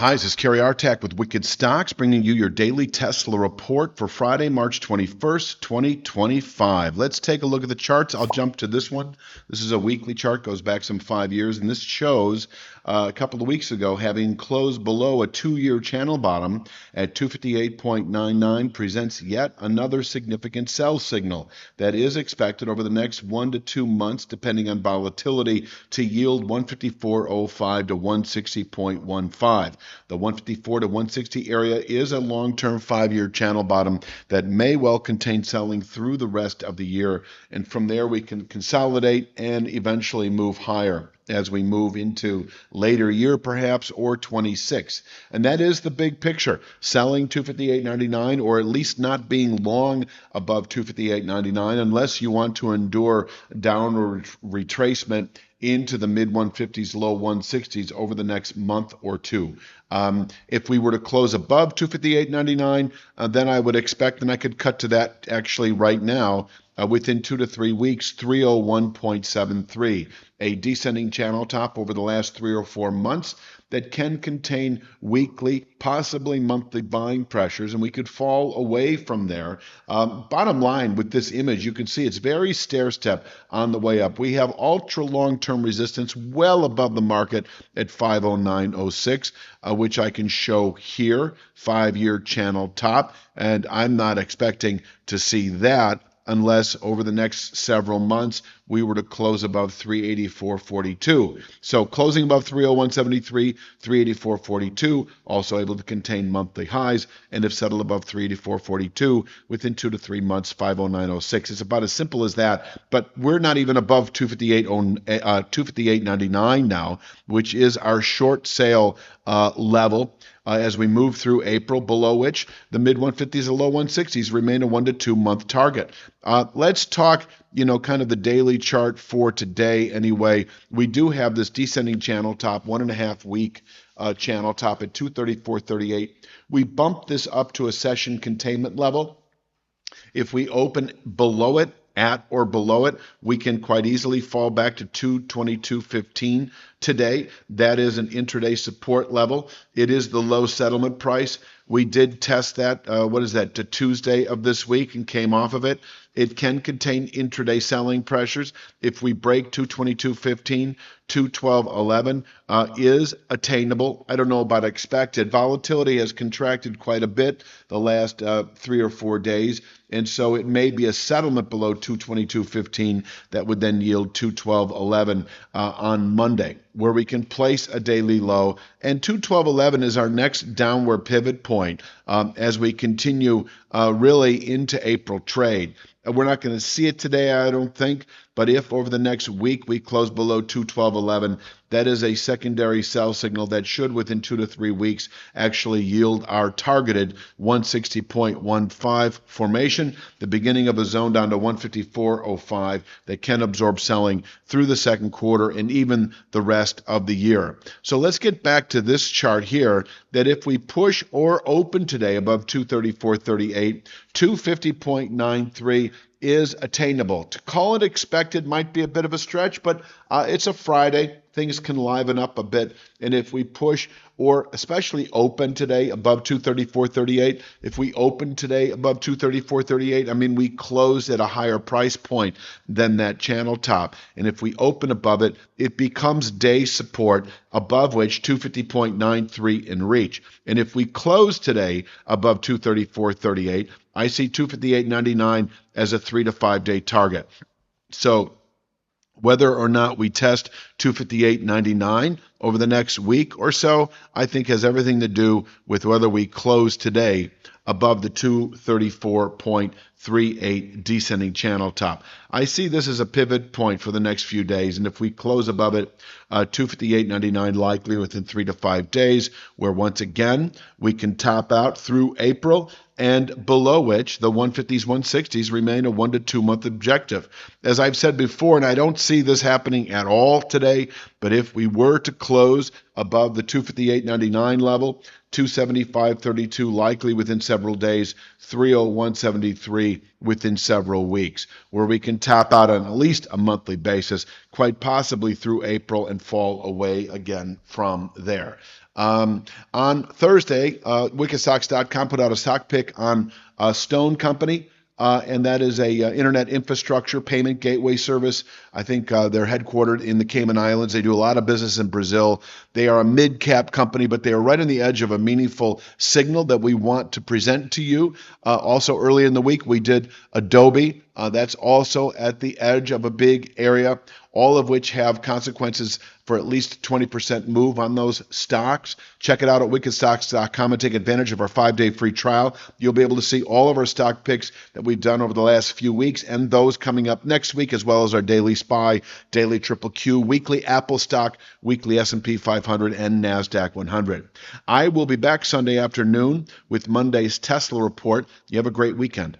Hi, this is Kerry Artak with Wicked Stocks, bringing you your daily Tesla report for Friday, March 21st, 2025. Let's take a look at the charts. I'll jump to this one. This is a weekly chart, goes back some 5 years, and this shows a couple of weeks ago having closed below a two-year channel bottom at 258.99 presents yet another significant sell signal that is expected over the next 1 to 2 months, depending on volatility, to yield 154.05 to 160.15. The 154 to 160 area is a long-term 5-year channel bottom that may well contain selling through the rest of the year. And from there, we can consolidate and eventually move higher as we move into later year perhaps, or 26. And that is the big picture. Selling 258.99, or at least not being long above 258.99 unless you want to endure downward retracement into the mid 150s, low 160s over the next month or two. If we were to close above 258.99, then I would expect, and I could cut to that actually right now, within 2 to 3 weeks, 301.73, a descending channel top over the last 3 or 4 months that can contain weekly, possibly monthly buying pressures, and we could fall away from there. Bottom line with this image, you can see it's very stair-step on the way up. We have ultra long-term resistance well above the market at 509.06, which I can show here, 5-year channel top, and I'm not expecting to see that unless over the next several months we were to close above 384.42. So closing above 301.73, 384.42, also able to contain monthly highs, and if settled above 384.42 within 2 to 3 months, 509.06. It's about as simple as that, but we're not even above 258.99 now, which is our short sale level. As we move through April, below which the mid 150s and low 160s remain a 1 to 2 month target. Let's talk, kind of the daily chart for today anyway. We do have this descending channel top, 1.5 week channel top at 234.38. We bumped this up to a session containment level. If we open below it, at or below it, we can quite easily fall back to 222.15 today. That is an intraday support level. It is the low settlement price. We did test that, to Tuesday of this week and came off of it. It can contain intraday selling pressures. If we break 222.15, 212.11 is attainable. I don't know about expected. Volatility has contracted quite a bit the last 3 or 4 days, and so it may be a settlement below 222.15 that would then yield 212.11 on Monday, where we can place a daily low. And 212.11 is our next downward pivot point as we continue really into April trade. We're not going to see it today, I don't think, but if over the next week we close below 212.11, that is a secondary sell signal that should, within 2 to 3 weeks, actually yield our targeted 160.15 formation, the beginning of a zone down to 154.05 that can absorb selling through the second quarter and even the rest of the year. So let's get back to this chart here, that if we push or open today above 234.38, 250.93 is attainable. To call it expected might be a bit of a stretch, but it's a Friday. Things can liven up a bit. And if we push or especially open today above 234.38, if we open today above 234.38, we closed at a higher price point than that channel top. And if we open above it, it becomes day support, above which 250.93 in reach. And if we close today above 234.38, I see 258.99 as a 3 to 5 day target. So whether or not we test 258.99 over the next week or so, I think has everything to do with whether we close today above the 234.38 descending channel top. I see this as a pivot point for the next few days, and if we close above it, 258.99 likely within 3 to 5 days, where once again we can top out through April, and below which the 150s, 160s remain a 1 to 2 month objective. As I've said before, and I don't see this happening at all today, but if we were to close above the 258.99 level, 275.32 likely within several days, 301.73 within several weeks, where we can top out on at least a monthly basis, quite possibly through April, and fall away again from there. On Thursday, wickedstocks.com put out a stock pick on Stone Company. And that is a internet infrastructure payment gateway service. I think they're headquartered in the Cayman Islands. They do a lot of business in Brazil. They are a mid-cap company, but they are right on the edge of a meaningful signal that we want to present to you. Also, early in the week, we did Adobe. That's also at the edge of a big area, all of which have consequences for at least 20% move on those stocks. Check it out at wickedstocks.com and take advantage of our 5-day free trial. You'll be able to see all of our stock picks that we've done over the last few weeks and those coming up next week, as well as our daily SPY, daily Triple Q, weekly Apple stock, weekly S&P 500, and NASDAQ 100. I will be back Sunday afternoon with Monday's Tesla report. You have a great weekend.